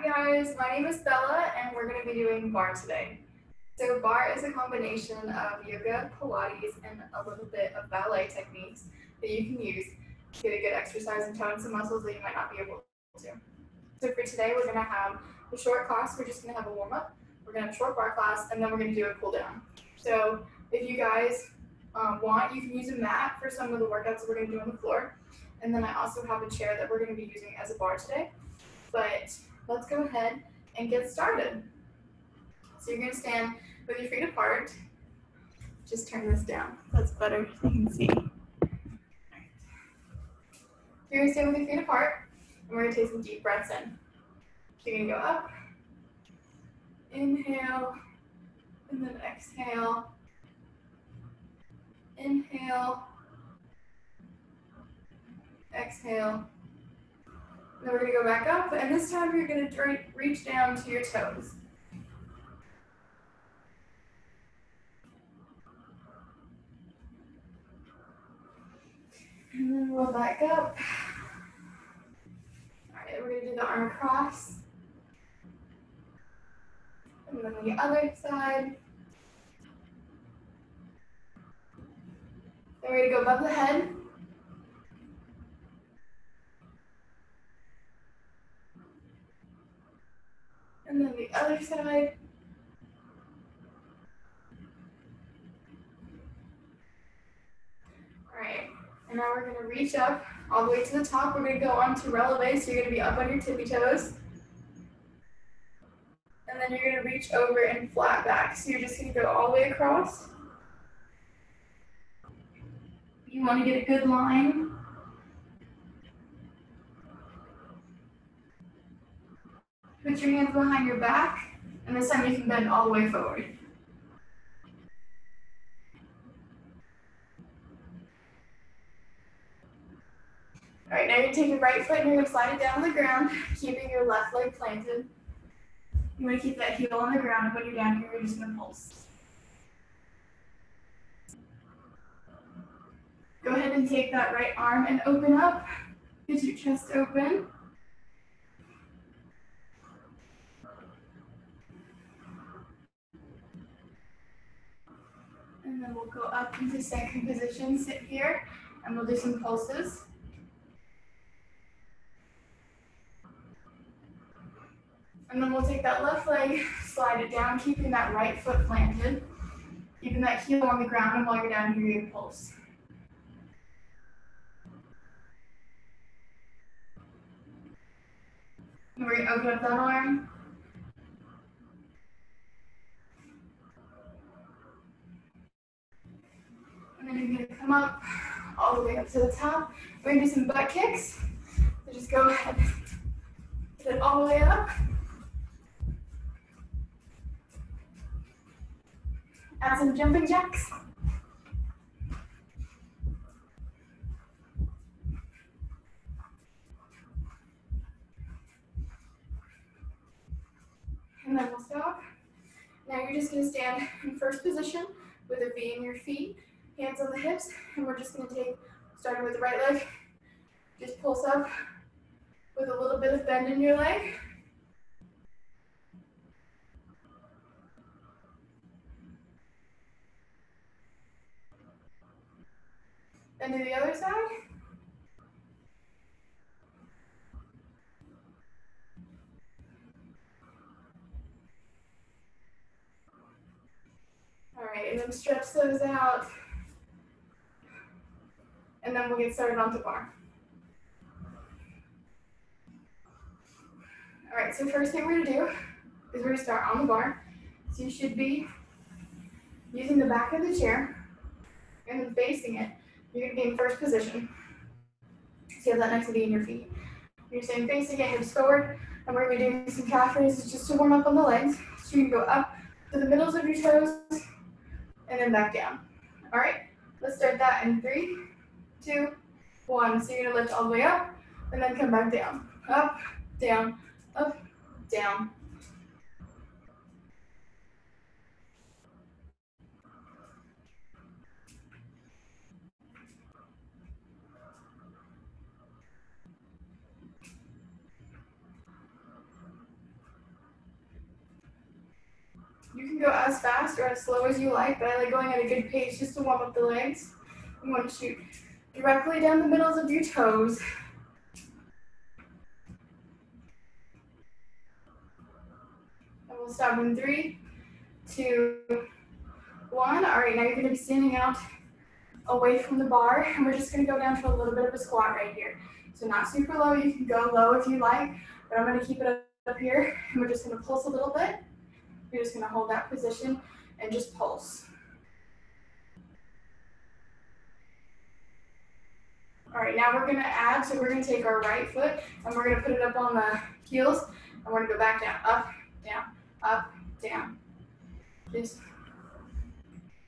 Hi guys, my name is Bella and we're going to be doing Barre today. So Barre is a combination of yoga, Pilates, and a little bit of ballet techniques that you can use to get a good exercise and tone some muscles that you might not be able to. So for today we're going to have a short class, we're just going to have a warm-up, we're going to have a short Barre class, and then we're going to do a cool down. So if you guys want, you can use a mat for some of the workouts that we're going to do on the floor. And then I also have a chair that we're going to be using as a bar today. But let's go ahead and get started. So you're going to stand with your feet apart. Just turn this down. That's better so you can see. You're going to stand with your feet apart, and we're going to take some deep breaths in. So you're going to go up, inhale, and then exhale. Inhale, exhale. Then we're going to go back up, and this time you're going to reach down to your toes. And then roll back up. All right, we're going to do the arm across. And then the other side. Then we're going to go above the head. And then the other side. All right, and now we're going to reach up all the way to the top. We're going to go on to releve, so you're going to be up on your tippy toes. And then you're going to reach over and flat back. So you're just going to go all the way across. You want to get a good line. Put your hands behind your back, and this time you can bend all the way forward. All right, now you're going to take your right foot and you're going to slide it down on the ground, keeping your left leg planted. You want to keep that heel on the ground, and when you're down here, you're just going to pulse. Go ahead and take that right arm and open up. Get your chest open. And then we'll go up into second position, sit here, and we'll do some pulses. And then we'll take that left leg, slide it down, keeping that right foot planted, keeping that heel on the ground, and while you're down here, you pulse. And we're going to open up that arm. And then you're going to come up all the way up to the top. We're going to do some butt kicks. So just go ahead, get it all the way up. Add some jumping jacks. And then we'll stop. Now you're just going to stand in first position with a V in your feet, hands on the hips, and we're just going to take, starting with the right leg, just pulse up with a little bit of bend in your leg. And to the other side. All right, and then stretch those out. And then we'll get started onto bar. All right, so first thing we're gonna do is we're gonna start on the bar. So you should be using the back of the chair and then facing it. You're gonna be in first position. So you have that nice V in your feet. You're staying facing it, hips forward, and we're gonna do some calf raises just to warm up on the legs. So you can go up to the middles of your toes and then back down. All right, let's start that in 3, 2, 1. So you're gonna lift all the way up and then come back down. Up, down, up, down. go as fast or as slow as you like, but I like going at a good pace just to warm up the legs. You want to shoot directly down the middles of your toes. And we'll stop in 3, 2, 1. All right, now you're going to be standing out away from the bar, and we're just going to go down to a little bit of a squat right here. So not super low, you can go low if you like, but I'm going to keep it up here, and we're just going to pulse a little bit. You're just going to hold that position and just pulse. All right, now we're going to add, so we're going to take our right foot, and we're going to put it up on the heels, and we're going to go back down, up, down. Just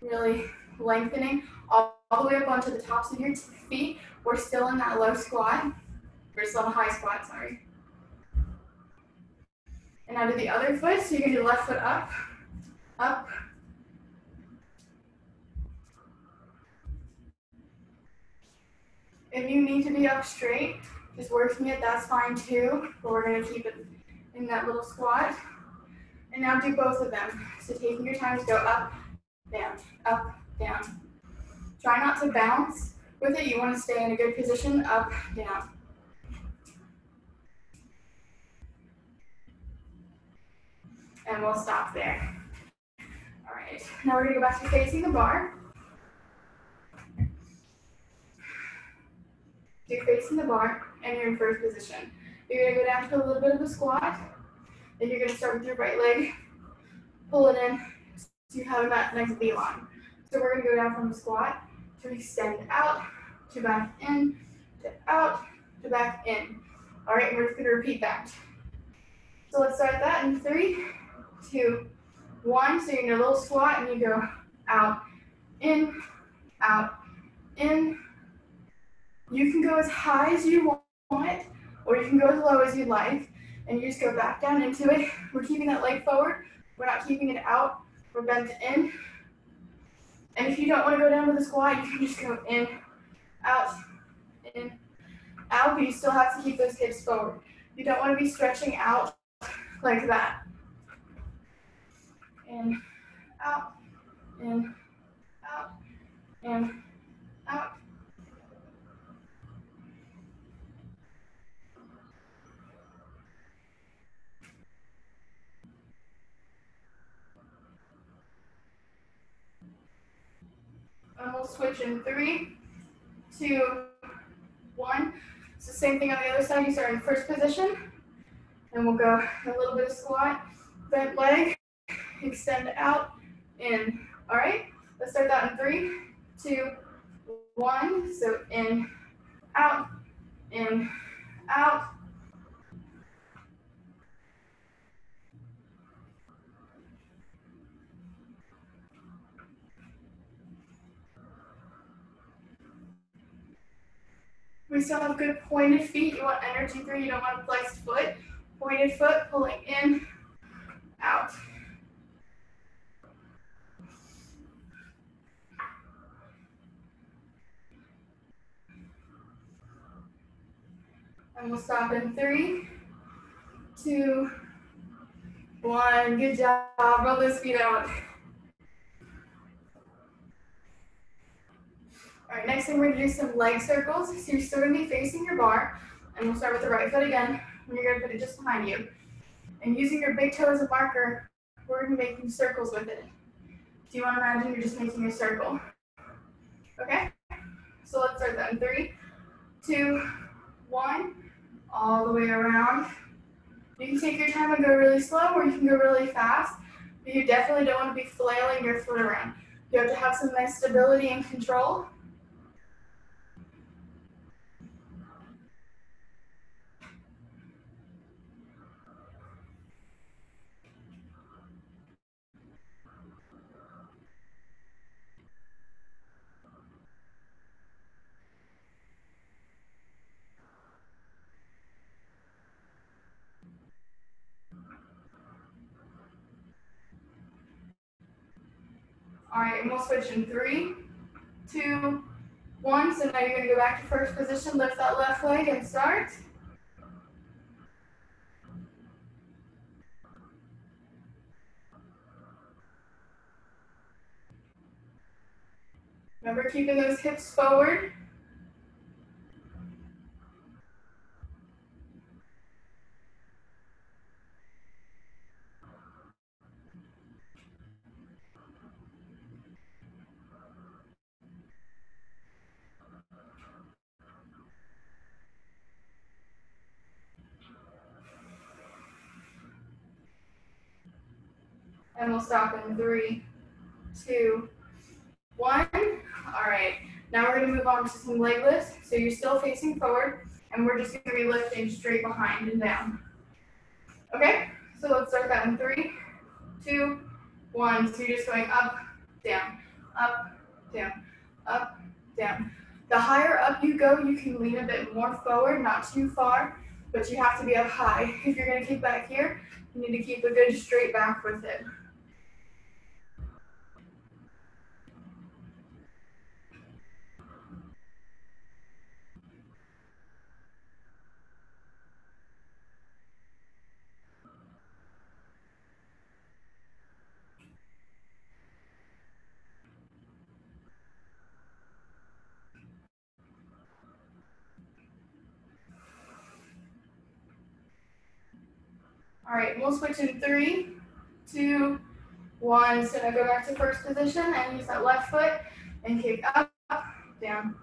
really lengthening all the way up onto the tops of your feet. We're still in that low squat. We're still in a high squat, sorry. And now to the other foot, so you're going to do left foot up, up. If you need to be up straight, just working it, that's fine too, but we're going to keep it in that little squat. And now do both of them. So taking your time to go up, down, up, down. Try not to bounce with it. You want to stay in a good position, up, down. And we'll stop there. All right, now we're going to go back to facing the bar. So you're facing the bar and you're in first position. You're going to go down to a little bit of a squat. Then you're going to start with your right leg. Pull it in so you have that nice V line. So we're going to go down from the squat to extend out, to back in, to out, to back in. All right, we're just going to repeat that. So let's start that in 3, 2, 1. So you're in a little squat and you go out, in, out, in. You can go as high as you want, or you can go as low as you like, and you just go back down into it. We're keeping that leg forward. We're not keeping it out. We're bent in. And if you don't want to go down to the squat, you can just go in, out, but you still have to keep those hips forward. You don't want to be stretching out like that. In, out, in, out, in, out. And we'll switch in 3, 2, 1. It's the same thing on the other side. You start in first position, and we'll go a little bit of squat, bent leg, extend out, in. All right, let's start that in 3, 2, 1. So in, out, in, out. We still have good pointed feet. You want energy through. You don't want a flexed foot. Pointed foot, pulling in, out. And we'll stop in 3, 2, 1. Good job. Roll those feet out. All right, next thing we're gonna do some leg circles. So you're still gonna be facing your bar, and we'll start with the right foot again, and you're gonna put it just behind you. And using your big toe as a marker, we're gonna be making circles with it. Do you want to imagine you're just making a circle? Okay, so let's start that in 3, 2, 1, all the way around. You can take your time and go really slow, or you can go really fast, but you definitely don't want to be flailing your foot around. You have to have some nice stability and control. All right, and we'll switch in 3, 2, 1. So now you're going to go back to first position, lift that left leg and start. Remember keeping those hips forward. And we'll stop in 3, 2, 1. All right, now we're gonna move on to some leg lifts. So you're still facing forward, and we're just gonna be lifting straight behind and down. Okay, so let's start that in 3, 2, 1. So you're just going up, down, up, down, up, down. The higher up you go, you can lean a bit more forward, not too far, but you have to be up high. If you're gonna keep back here, you need to keep a good straight back with it. All right, we'll switch in 3, 2, 1. So now go back to first position and use that left foot and kick up, down.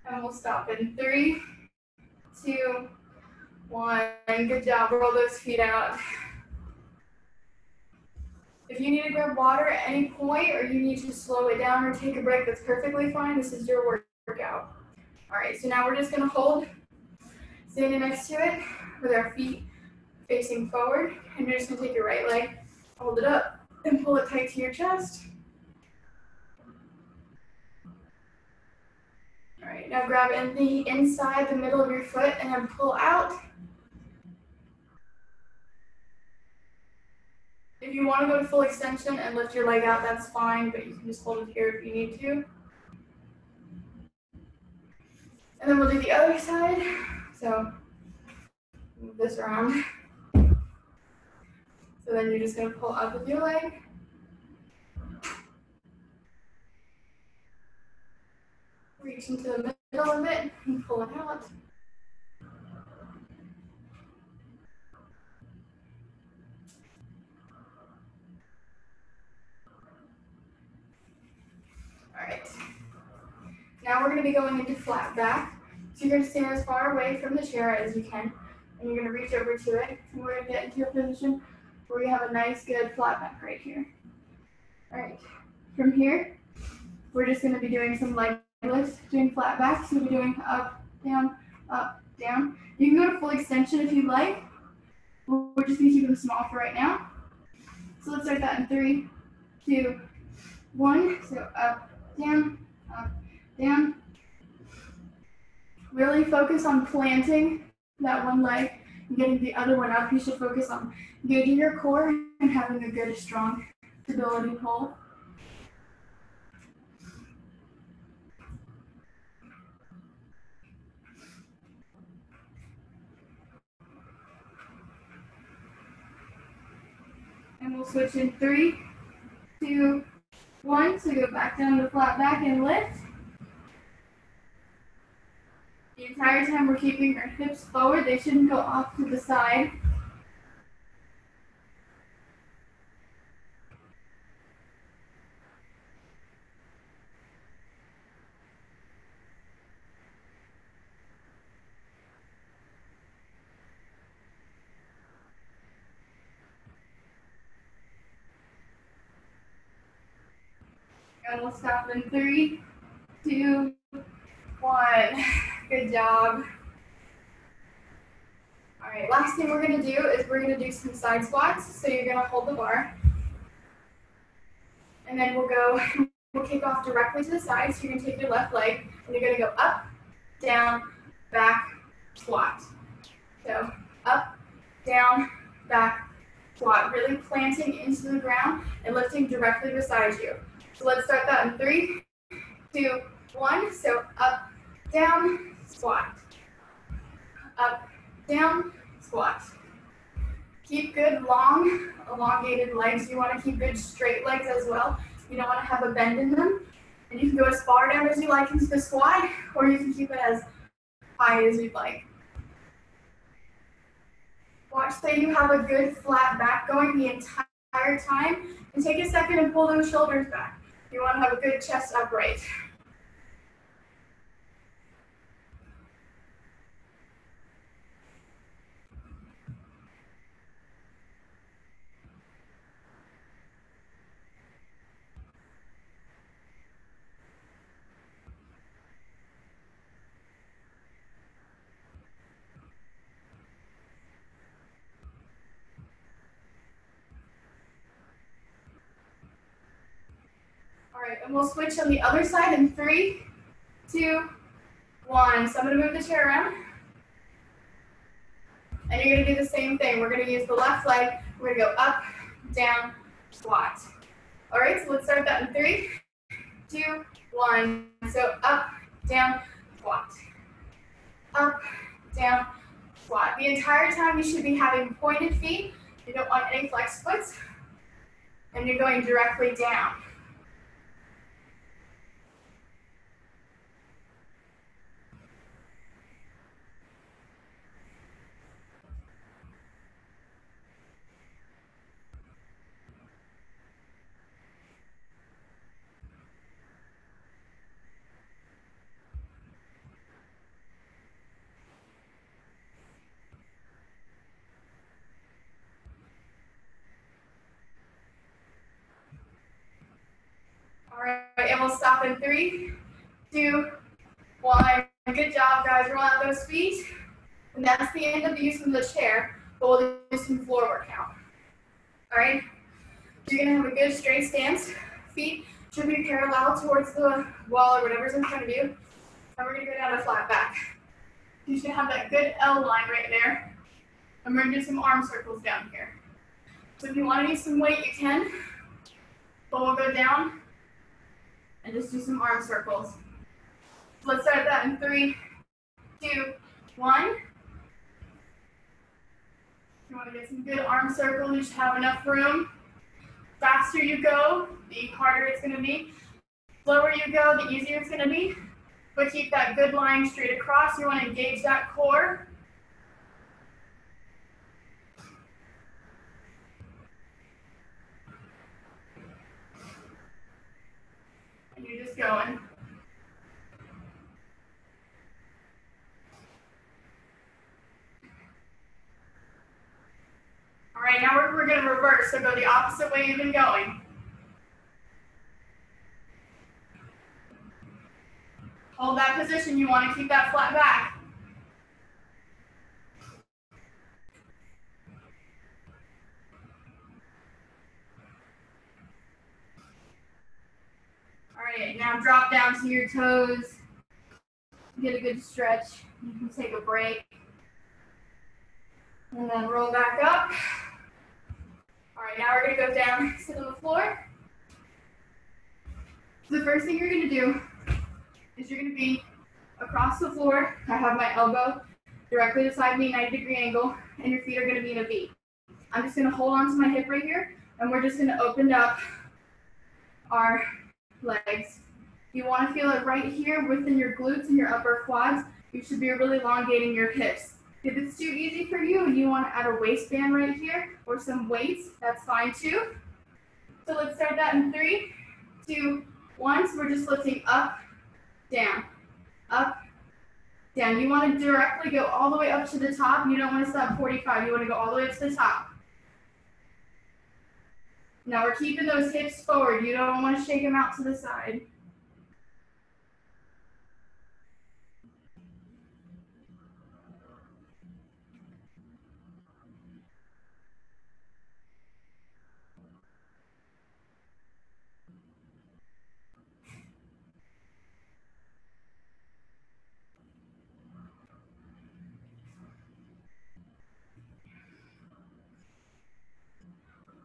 And we'll stop in 3, 2, 1. Good job. Roll those feet out. If you need to grab water at any point or you need to slow it down or take a break, that's perfectly fine. This is your workout. All right, so now we're just gonna hold, standing next to it with our feet facing forward, and you're just gonna take your right leg, hold it up, and pull it tight to your chest. All right, now grab in the inside, the middle of your foot, and then pull out. If you want to go to full extension and lift your leg out, that's fine, but you can just hold it here if you need to. And then we'll do the other side. So move this around. So then you're just going to pull up with your leg. Reach into the middle of it and pull it out. All right. Now we're going to be going into flat back. So you're going to stand as far away from the chair as you can, and you're going to reach over to it, and we're going to get into a position where we have a nice, good flat back right here. All right. From here, we're just going to be doing some leg lifts, doing flat back. So we'll be doing up, down, up, down. You can go to full extension if you'd like. We're just going to keep them small for right now. So let's start that in 3, 2, 1. So up, down, down. Really focus on planting that one leg and getting the other one up. You should focus on engaging your core and having a good, strong stability pull. And we'll switch in 3, 2, 1. So go back down to flat back and lift. The entire time we're keeping our hips forward. They shouldn't go off to the side. And we'll stop in 3, 2, 1. Good job. All right, last thing we're gonna do is we're gonna do some side squats. So you're gonna hold the bar, and then we'll go kick off directly to the side. So you're going to take your left leg and you're going to go up, down, back, squat. So up, down, back, squat. Really planting into the ground and lifting directly beside you. So let's start that in 3, 2, 1. So up, down, squat. Up, down, squat. Keep good long, elongated legs. You want to keep good straight legs as well. You don't want to have a bend in them. And you can go as far down as you like into the squat, or you can keep it as high as you'd like. Watch that you have a good flat back going the entire time. And take a second and pull those shoulders back. You want to have a good chest upright. All right, and we'll switch on the other side in 3, 2, 1. So I'm going to move the chair around. And you're going to do the same thing. We're going to use the left leg. We're going to go up, down, squat. All right, so let's start that in 3, 2, 1. So up, down, squat. Up, down, squat. The entire time you should be having pointed feet. You don't want any flex foots. And you're going directly down. All right, and we'll stop in 3, 2, 1. Good job, guys. Roll out those feet. And that's the end of the use of the chair, but we'll do some floor workout. All right? So you're going to have a good straight stance. Feet should be parallel towards the wall or whatever's in front of you. And we're going to go down to flat back. You should have that good L line right there. And we're going to do some arm circles down here. So if you want to use some weight, you can. But we'll go down and just do some arm circles. So let's start that in 3, 2, 1. You want to get some good arm circles. You should have enough room. Faster you go, the harder it's going to be. Slower you go, the easier it's going to be. But keep that good line straight across. You want to engage that core. And you're just going. All right, now we're going to reverse, so go the opposite way you've been going. Hold that position. You want to keep that flat back. All right, now drop down to your toes. Get a good stretch. You can take a break. And then roll back up. All right, now we're going to go down, sit on the floor. The first thing you're going to do is you're going to be across the floor. I have my elbow directly beside me, 90-degree angle, and your feet are going to be in a V. I'm just going to hold on to my hip right here, and we're just going to open up our legs. You want to feel it right here within your glutes and your upper quads. You should be really elongating your hips. If it's too easy for you and you want to add a waistband right here or some weights, that's fine too. So let's start that in 3, 2, 1. So we're just lifting up, down, up, down. You want to directly go all the way up to the top. You don't want to stop 45. You want to go all the way up to the top. Now we're keeping those hips forward. You don't want to shake them out to the side.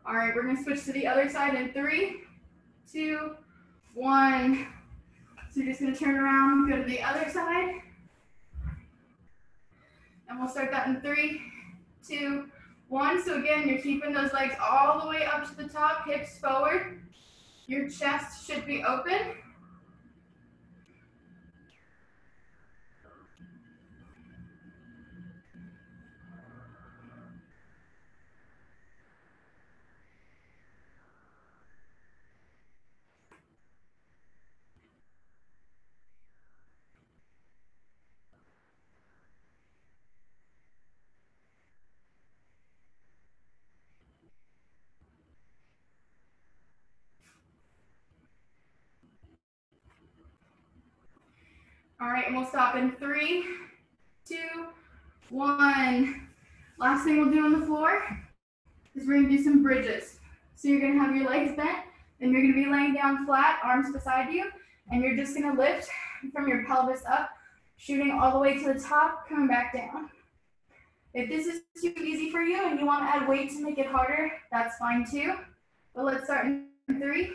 All right, we're gonna switch to the other side in 3, 2, 1. So you're just gonna turn around, go to the other side. And we'll start that in 3, 2, 1. So again, you're keeping those legs all the way up to the top, hips forward. Your chest should be open. All right, and we'll stop in 3, 2, 1. Last thing we'll do on the floor is we're gonna do some bridges. So you're gonna have your legs bent, and you're gonna be laying down flat, arms beside you, and you're just gonna lift from your pelvis up, shooting all the way to the top, coming back down. If this is too easy for you and you wanna add weight to make it harder, that's fine too. But let's start in 3,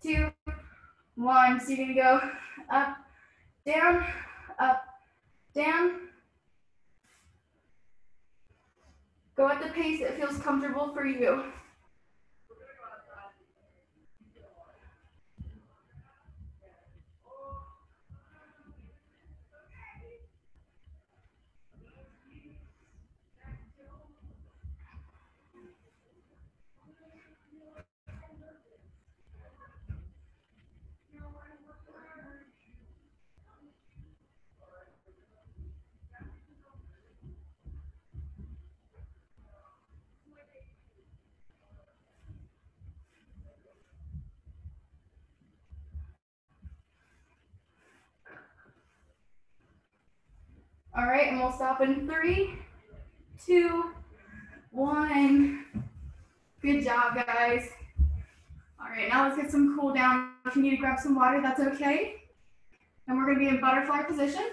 2, 1. So you're gonna go up, down, up, down. Go at the pace that feels comfortable for you. All right, and we'll stop in 3, 2, 1. Good job, guys. All right, now let's get some cool down. If you need to grab some water, that's okay. And we're gonna be in butterfly position.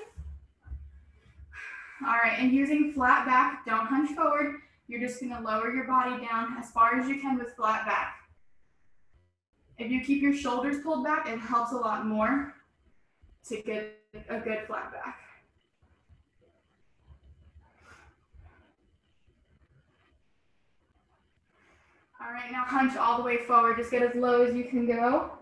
All right, and using flat back, don't hunch forward. You're just gonna lower your body down as far as you can with flat back. If you keep your shoulders pulled back, it helps a lot more to get a good flat back. All right, now hunch all the way forward. Just get as low as you can go.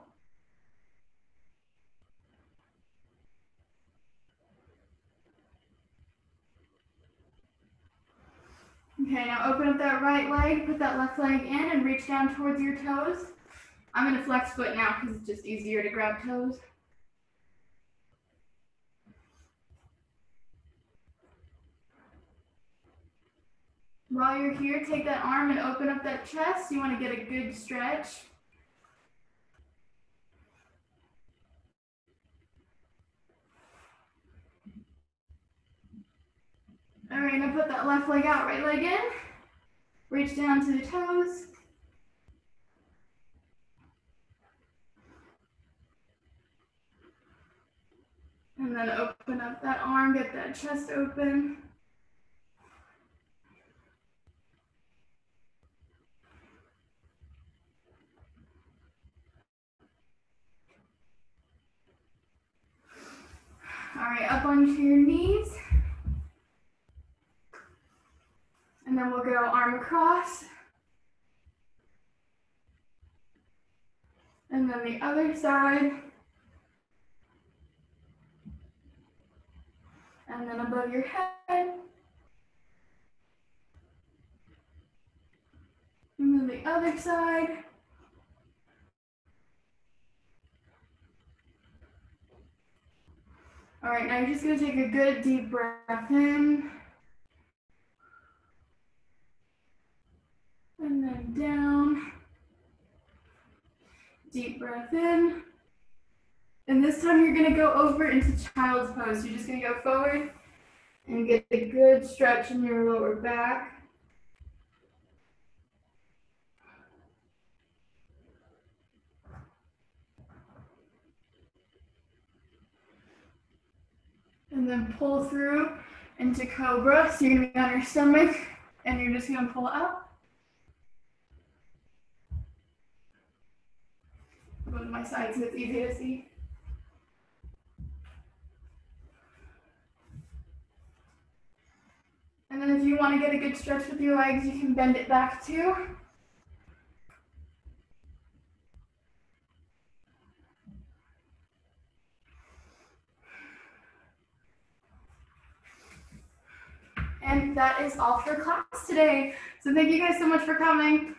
Okay, now open up that right leg, put that left leg in and reach down towards your toes. I'm gonna flex foot now because it's just easier to grab toes. While you're here, take that arm and open up that chest. You wanna get a good stretch. All right, now put that left leg out, right leg in. Reach down to the toes. And then open up that arm, get that chest open. All right, up onto your knees. And then we'll go arm across. And then the other side. And then above your head. And then the other side. All right, now you're just gonna take a good deep breath in. And then down. Deep breath in. And this time you're gonna go over into child's pose. You're just gonna go forward and get a good stretch in your lower back. And then pull through into cobra. So you're gonna be on your stomach and you're just gonna pull up. my side so it's easy to see. And then if you want to get a good stretch with your legs, you can bend it back too. And that is all for class today. So thank you guys so much for coming.